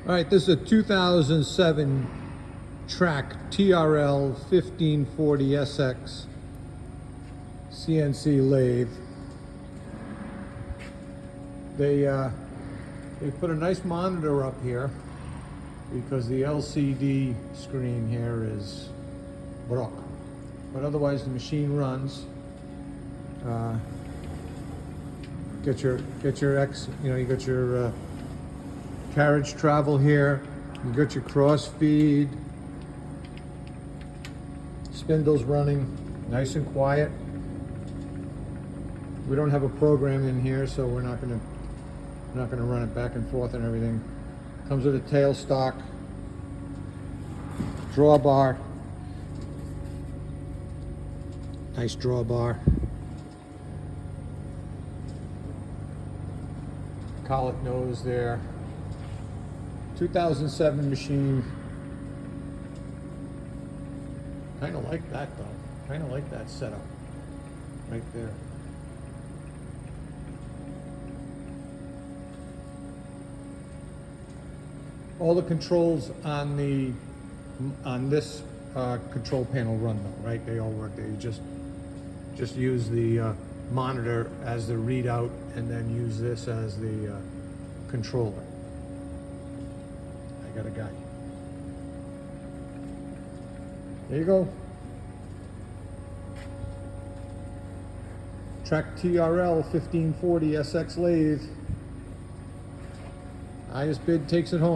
All right, this is a 2007 Trak TRL1540sx CNC Lathe. They put a nice monitor up here because the LCD screen here is broke. But otherwise the machine runs. Get your you got your carriage travel here. You got your cross feed. Spindles running nice and quiet. We don't have a program in here, so we're not gonna run it back and forth and everything. Comes with a tailstock, drawbar, nice drawbar, collet nose there. 2007 machine. Kind of like that though. Kind of like that setup right there. All the controls on this control panel run though, right? They all work there. You just use the monitor as the readout and then use this as the controller. I got a guy. There you go. Trak TRL1540sx Lathe. Highest bid takes it home.